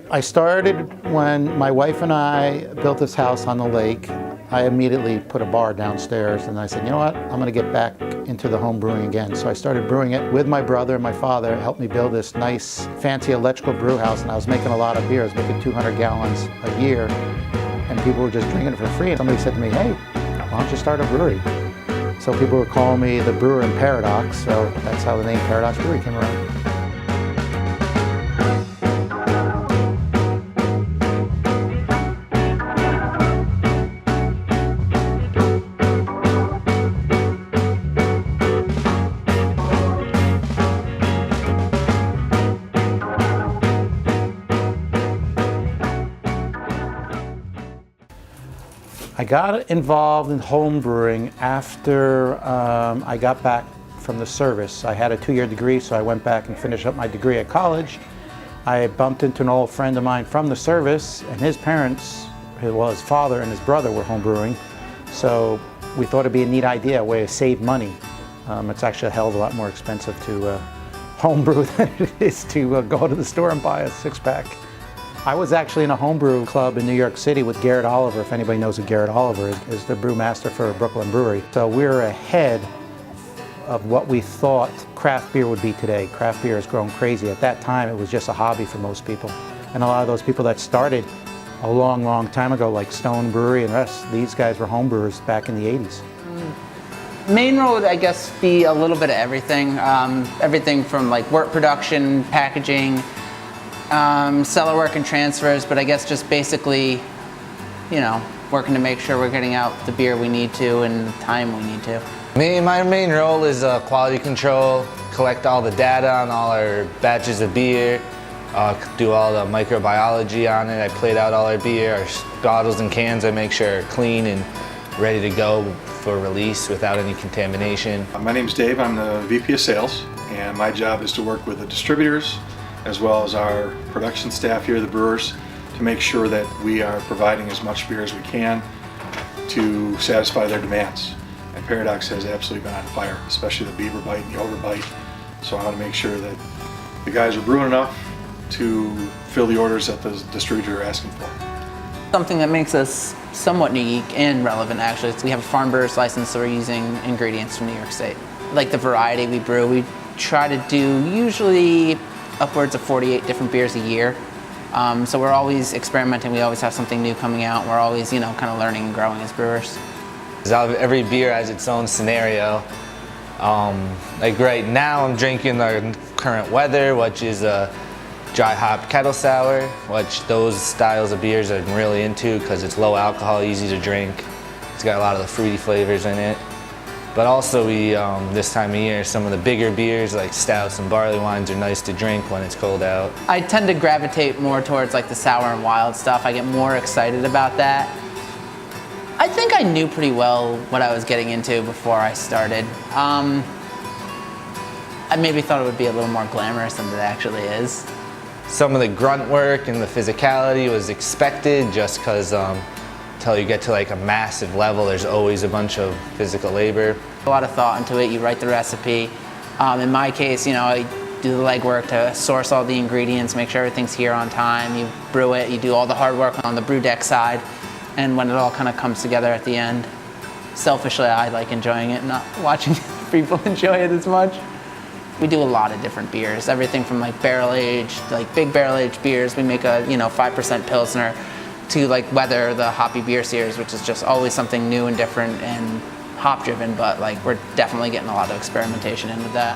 I started when my wife and I built this house on the lake. I immediately put a bar downstairs and I said, you know what, I'm going to get back into the home brewing again. So I started brewing it with my brother and my father. Helped me build this nice, fancy electrical brew house, and I was making a lot of beer. I was making 200 gallons a year, and people were just drinking it for free. And somebody said to me, hey, why don't you start a brewery? So people were calling me the brewer in Paradox, so that's how the name Paradox Brewery came around. I got involved in home brewing after I got back from the service. I had a 2-year degree, so I went back and finished up my degree at college. I bumped into an old friend of mine from the service, and his parents, well, his father and his brother were home brewing. So we thought it'd be a neat idea, a way to save money. It's actually a hell of a lot more expensive to home brew than it is to go to the store and buy a 6-pack. I was actually in a homebrew club in New York City with Garrett Oliver. If anybody knows who Garrett Oliver is the brewmaster for Brooklyn Brewery. So we're ahead of what we thought craft beer would be today. Craft beer has grown crazy. At that time, it was just a hobby for most people. And a lot of those people that started a long, long time ago, like Stone Brewery and the rest, these guys were homebrewers back in the 80s. Main role would, I guess, be a little bit of everything. Everything from like wort production, packaging, cellar work and transfers, but I guess just basically, you know, working to make sure we're getting out the beer we need to and the time we need to. My main role is quality control, collect all the data on all our batches of beer, do all the microbiology on it. I plate out all our beer, our bottles and cans. I make sure are clean and ready to go for release without any contamination. My name's Dave. I'm the VP of Sales, and my job is to work with the distributors as well as our production staff here, the brewers, to make sure that we are providing as much beer as we can to satisfy their demands. And Paradox has absolutely been on fire, especially the beaver bite and the overbite. So I want to make sure that the guys are brewing enough to fill the orders that the distributor are asking for. Something that makes us somewhat unique and relevant, actually, is we have a farm brewer's license, so we're using ingredients from New York State. Like the variety we brew, we try to do usually upwards of 48 different beers a year. So we're always experimenting. We always have something new coming out. We're always, you know, kind of learning and growing as brewers. Every beer has its own scenario. Like right now I'm drinking the current weather, which is a dry hop kettle sour, which those styles of beers I'm really into because it's low alcohol, easy to drink. It's got a lot of the fruity flavors in it. But also this time of year, some of the bigger beers like stouts and barley wines are nice to drink when it's cold out. I tend to gravitate more towards like the sour and wild stuff. I get more excited about that. I think I knew pretty well what I was getting into before I started. I maybe thought it would be a little more glamorous than it actually is. Some of the grunt work and the physicality was expected just because until you get to like a massive level, there's always a bunch of physical labor. A lot of thought into it. You write the recipe. In my case, you know, I do the legwork to source all the ingredients, make sure everything's here on time. You brew it, you do all the hard work on the brew deck side, and when it all kind of comes together at the end, selfishly, I like enjoying it, not watching people enjoy it as much. We do a lot of different beers, everything from like barrel aged, like big barrel aged beers. We make a 5% Pilsner, to like Weather, the hoppy beer series, which is just always something new and different and hop driven, but like we're definitely getting a lot of experimentation in with that.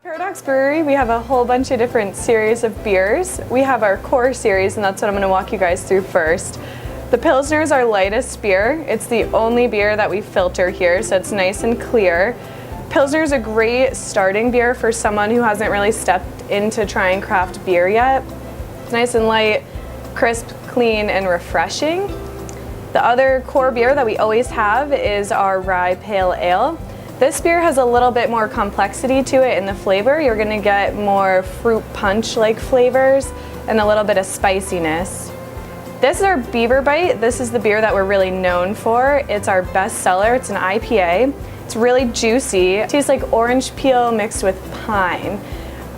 Paradox Brewery, we have a whole bunch of different series of beers. We have our core series, and that's what I'm going to walk you guys through first. The Pilsner is our lightest beer. It's the only beer that we filter here, so it's nice and clear. Pilsner is a great starting beer for someone who hasn't really stepped into trying craft beer yet. It's nice and light, crisp, clean, and refreshing. The other core beer that we always have is our Rye Pale Ale. This beer has a little bit more complexity to it in the flavor. You're gonna get more fruit punch-like flavors and a little bit of spiciness. This is our Beaver Bite. This is the beer that we're really known for. It's our best seller. It's an IPA. It's really juicy. It tastes like orange peel mixed with pine.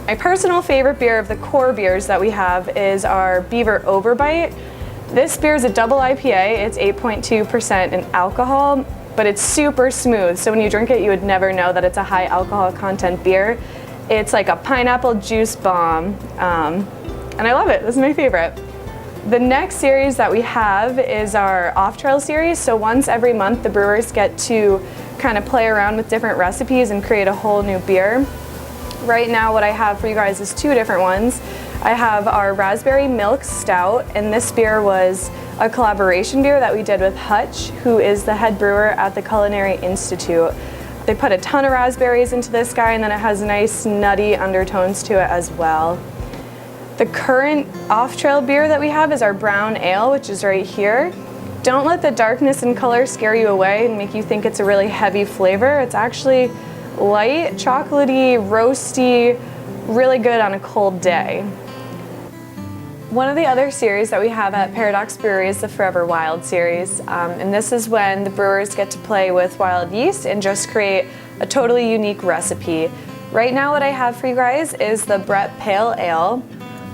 My personal favorite beer of the core beers that we have is our Beaver Overbite. This beer is a double IPA. It's 8.2% in alcohol, but it's super smooth. So when you drink it, you would never know that it's a high alcohol content beer. It's like a pineapple juice bomb, and I love it. This is my favorite. The next series that we have is our off-trail series. So once every month, the brewers get to kind of play around with different recipes and create a whole new beer. Right now, what I have for you guys is two different ones. I have our Raspberry Milk Stout, and this beer was a collaboration beer that we did with Hutch, who is the head brewer at the Culinary Institute. They put a ton of raspberries into this guy, and then it has nice nutty undertones to it as well. The current off-trail beer that we have is our Brown Ale, which is right here. Don't let the darkness and color scare you away and make you think it's a really heavy flavor. It's actually light, chocolatey, roasty, really good on a cold day. One of the other series that we have at Paradox Brewery is the Forever Wild series, and this is when the brewers get to play with wild yeast and just create a totally unique recipe. Right now what I have for you guys is the Brett Pale Ale.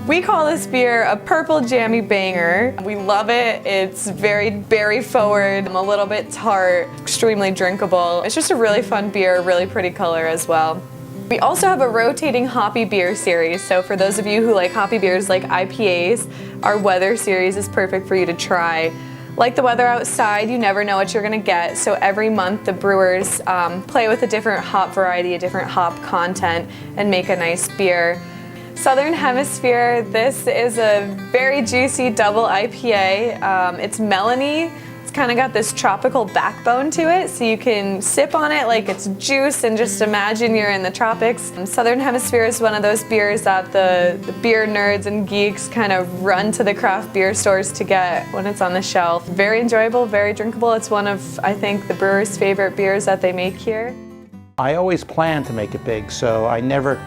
We call this beer a purple jammy banger. We love it. It's very berry forward, a little bit tart, extremely drinkable. It's just a really fun beer, really pretty color as well. We also have a rotating hoppy beer series. So for those of you who like hoppy beers like IPAs, our weather series is perfect for you to try. Like the weather outside, you never know what you're gonna get. So every month the brewers play with a different hop variety, a different hop content, and make a nice beer. Southern Hemisphere, this is a very juicy double IPA. It's melony. It's kind of got this tropical backbone to it, so you can sip on it like it's juice and just imagine you're in the tropics. Southern Hemisphere is one of those beers that the beer nerds and geeks kind of run to the craft beer stores to get when it's on the shelf. Very enjoyable, very drinkable. It's one of, I think, the brewers' favorite beers that they make here. I always planned to make it big, so I never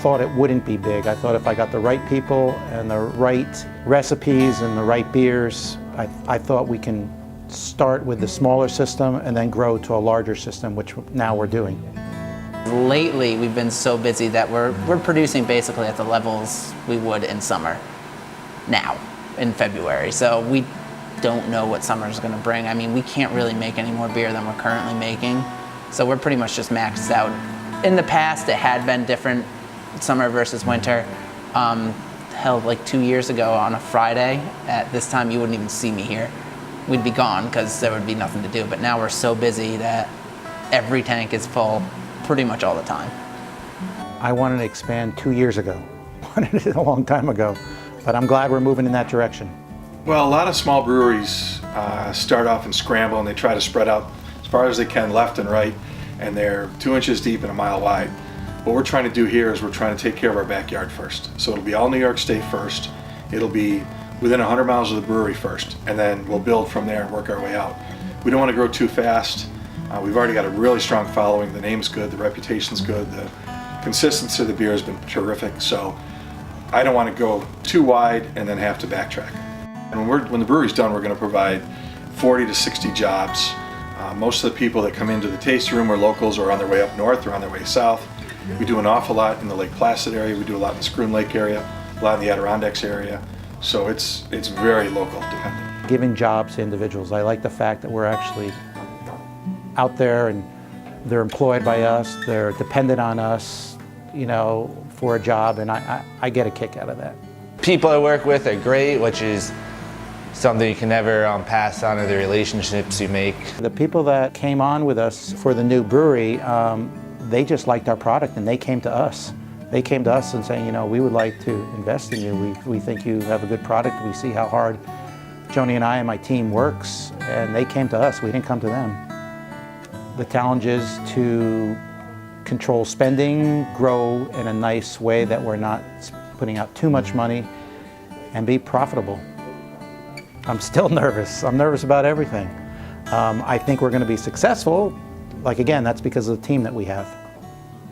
thought it wouldn't be big. I thought if I got the right people and the right recipes and the right beers, I thought we can start with the smaller system and then grow to a larger system, which now we're doing. Lately, we've been so busy that we're producing basically at the levels we would in summer now, in February. So we don't know what summer's gonna bring. I mean, we can't really make any more beer than we're currently making. So we're pretty much just maxed out. In the past, it had been different, summer versus winter. Hell, like 2 years ago on a Friday, at this time you wouldn't even see me here. We'd be gone because there would be nothing to do. But now we're so busy that every tank is full pretty much all the time. I wanted to expand 2 years ago. Wanted it a long time ago, but I'm glad we're moving in that direction. Well, a lot of small breweries start off and scramble, and they try to spread out as far as they can left and right, and they're 2 inches deep and a mile wide. What we're trying to do here is we're trying to take care of our backyard first. So it'll be all New York State first. It'll be within 100 miles of the brewery first, and then we'll build from there and work our way out. We don't want to grow too fast. We've already got a really strong following. The name's good, the reputation's good, the consistency of the beer has been terrific. So I don't want to go too wide and then have to backtrack. And when the brewery's done, we're going to provide 40 to 60 jobs. Most of the people that come into the tasting room are locals or on their way up north or on their way south. We do an awful lot in the Lake Placid area. We do a lot in the Scroon Lake area, a lot in the Adirondacks area. So it's very local dependent. Giving jobs to individuals. I like the fact that we're actually out there and they're employed by us, they're dependent on us, you know, for a job, and I get a kick out of that. People I work with are great, which is something you can never pass on, to the relationships you make. The people that came on with us for the new brewery, they just liked our product and they came to us. They came to us and saying, you know, we would like to invest in you. We think you have a good product. We see how hard Joni and I and my team works, and they came to us. We didn't come to them. The challenge is to control spending, grow in a nice way that we're not putting out too much money, and be profitable. I'm still nervous. I'm nervous about everything. I think we're going to be successful. Like, again, that's because of the team that we have.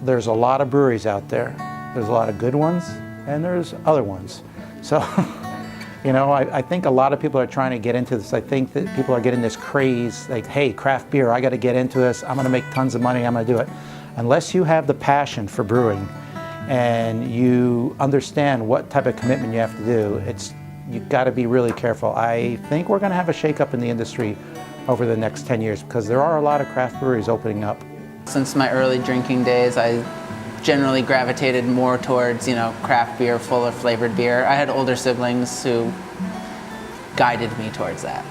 There's a lot of breweries out there. There's a lot of good ones, and there's other ones. So, you know, I think a lot of people are trying to get into this. I think that people are getting this craze, like, hey, craft beer, I got to get into this. I'm going to make tons of money. I'm going to do it. Unless you have the passion for brewing and you understand what type of commitment you have to do, you've got to be really careful. I think we're going to have a shakeup in the industry over the next 10 years because there are a lot of craft breweries opening up. Since my early drinking days, I generally gravitated more towards, craft beer, fuller flavored beer. I had older siblings who guided me towards that.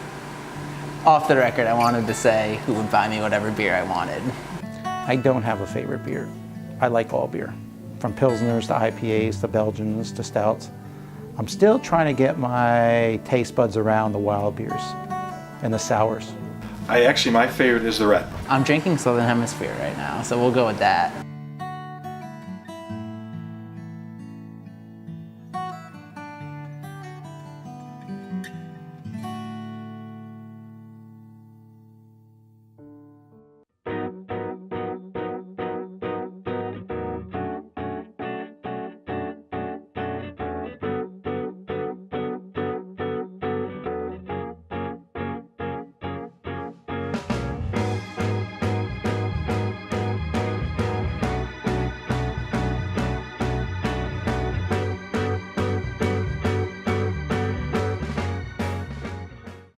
Off the record, I wanted to say who would buy me whatever beer I wanted. I don't have a favorite beer. I like all beer, from Pilsners to IPAs to Belgians to stouts. I'm still trying to get my taste buds around the wild beers and the sours. My favorite is the red. I'm drinking Southern Hemisphere right now, so we'll go with that.